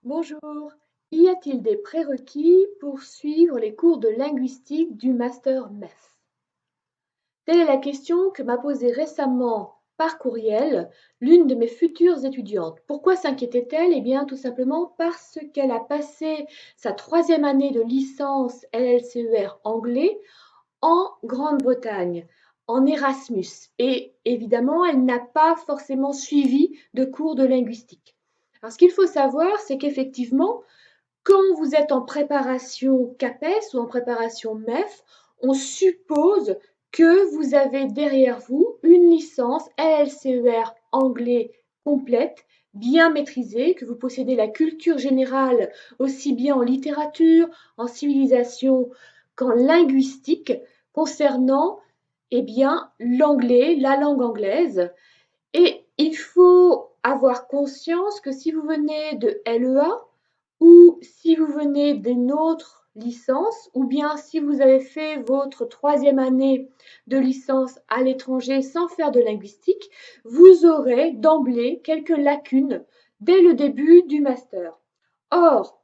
Bonjour, y a-t-il des prérequis pour suivre les cours de linguistique du master MEF? Telle est la question que m'a posée récemment par courriel l'une de mes futures étudiantes. Pourquoi s'inquiétait-elle? Eh bien, tout simplement parce qu'elle a passé sa troisième année de licence LLCER anglais en Grande-Bretagne, en Erasmus. Et évidemment, elle n'a pas forcément suivi de cours de linguistique. Alors, ce qu'il faut savoir, c'est qu'effectivement, quand vous êtes en préparation CAPES ou en préparation MEF, on suppose que vous avez derrière vous une licence LLCER anglais complète, bien maîtrisée, que vous possédez la culture générale aussi bien en littérature, en civilisation qu'en linguistique concernant eh bien, l'anglais, la langue anglaise. Et il faut avoir conscience que si vous venez de LEA, ou si vous venez d'une autre licence, ou bien si vous avez fait votre troisième année de licence à l'étranger sans faire de linguistique, vous aurez d'emblée quelques lacunes dès le début du master. Or,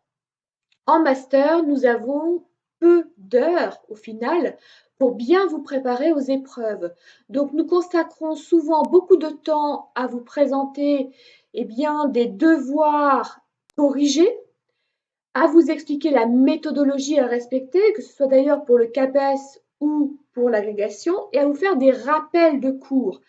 en master, nous avons peu d'heures au final pour bien vous préparer aux épreuves. Donc nous consacrons souvent beaucoup de temps à vous présenter eh bien, des devoirs corrigés, à vous expliquer la méthodologie à respecter, que ce soit d'ailleurs pour le CAPES ou pour l'agrégation, et à vous faire des rappels de cours.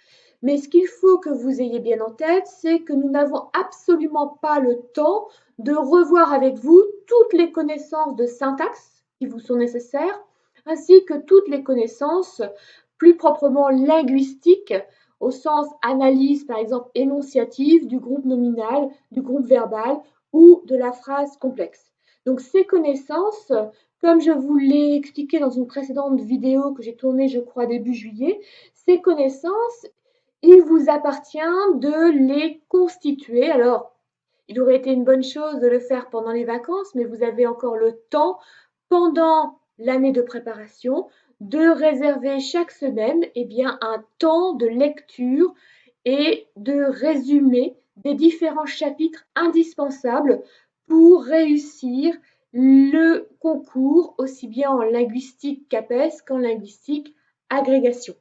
Mais ce qu'il faut que vous ayez bien en tête, c'est que nous n'avons absolument pas le temps de revoir avec vous toutes les connaissances de syntaxe qui vous sont nécessaires, ainsi que toutes les connaissances plus proprement linguistiques, au sens analyse, par exemple, énonciative, du groupe nominal, du groupe verbal ou de la phrase complexe. Donc ces connaissances, comme je vous l'ai expliqué dans une précédente vidéo que j'ai tournée, je crois, début juillet, ces connaissances, il vous appartient de les constituer. Alors, il aurait été une bonne chose de le faire pendant les vacances, mais vous avez encore le temps, pendant l'année de préparation, de réserver chaque semaine eh bien, un temps de lecture et de résumé des différents chapitres indispensables pour réussir le concours, aussi bien en linguistique CAPES qu'en linguistique agrégation.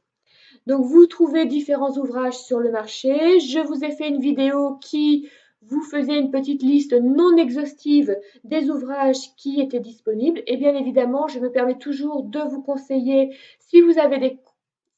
Donc, vous trouvez différents ouvrages sur le marché. Je vous ai fait une vidéo qui vous faisait une petite liste non exhaustive des ouvrages qui étaient disponibles. Et bien évidemment, je me permets toujours de vous conseiller, si vous avez des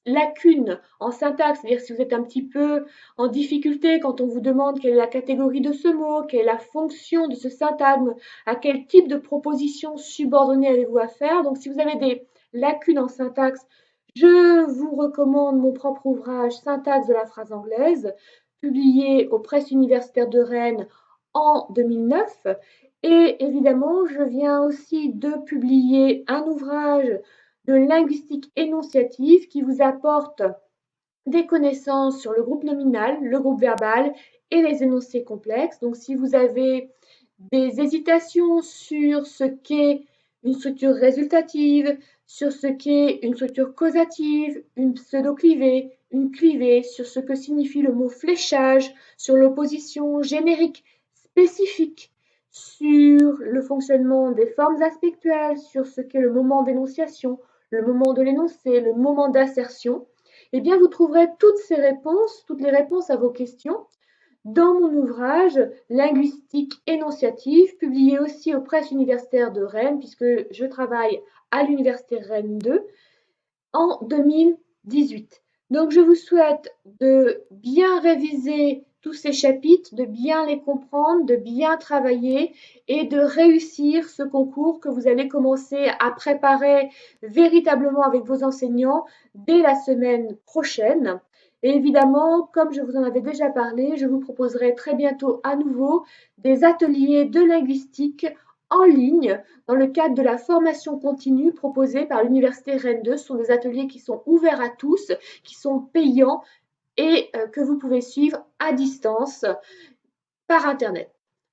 lacunes en syntaxe, c'est-à-dire si vous êtes un petit peu en difficulté quand on vous demande quelle est la catégorie de ce mot, quelle est la fonction de ce syntagme, à quel type de proposition subordonnée avez-vous à faire. Donc si vous avez des lacunes en syntaxe, je vous recommande mon propre ouvrage Syntaxe de la phrase anglaise, publié aux presses universitaires de Rennes en 2009. Et évidemment, je viens aussi de publier un ouvrage de linguistique énonciative qui vous apporte des connaissances sur le groupe nominal, le groupe verbal et les énoncés complexes. Donc si vous avez des hésitations sur ce qu'est une structure résultative, sur ce qu'est une structure causative, une pseudo-clivée, une clivée, sur ce que signifie le mot fléchage, sur l'opposition générique spécifique, sur le fonctionnement des formes aspectuelles, sur ce qu'est le moment d'énonciation, le moment de l'énoncé, le moment d'assertion, eh bien vous trouverez toutes ces réponses, toutes les réponses à vos questions dans mon ouvrage Linguistique énonciative, publié aussi aux presses universitaires de Rennes, puisque je travaille à l'université Rennes 2 en 2018. Donc je vous souhaite de bien réviser tous ces chapitres, de bien les comprendre, de bien travailler et de réussir ce concours que vous allez commencer à préparer véritablement avec vos enseignants dès la semaine prochaine. Et évidemment, comme je vous en avais déjà parlé, je vous proposerai très bientôt à nouveau des ateliers de linguistique en ligne dans le cadre de la formation continue proposée par l'Université Rennes 2. Ce sont des ateliers qui sont ouverts à tous, qui sont payants et que vous pouvez suivre à distance par Internet.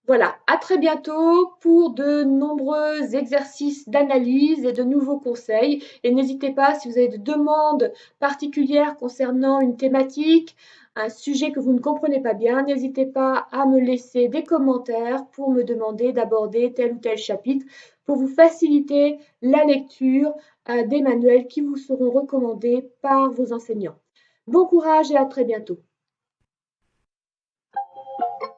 Voilà, à très bientôt pour de nombreux exercices d'analyse et de nouveaux conseils. Et n'hésitez pas, si vous avez de demandes particulières concernant une thématique, un sujet que vous ne comprenez pas bien, n'hésitez pas à me laisser des commentaires pour me demander d'aborder tel ou tel chapitre pour vous faciliter la lecture des manuels qui vous seront recommandés par vos enseignants. Bon courage et à très bientôt.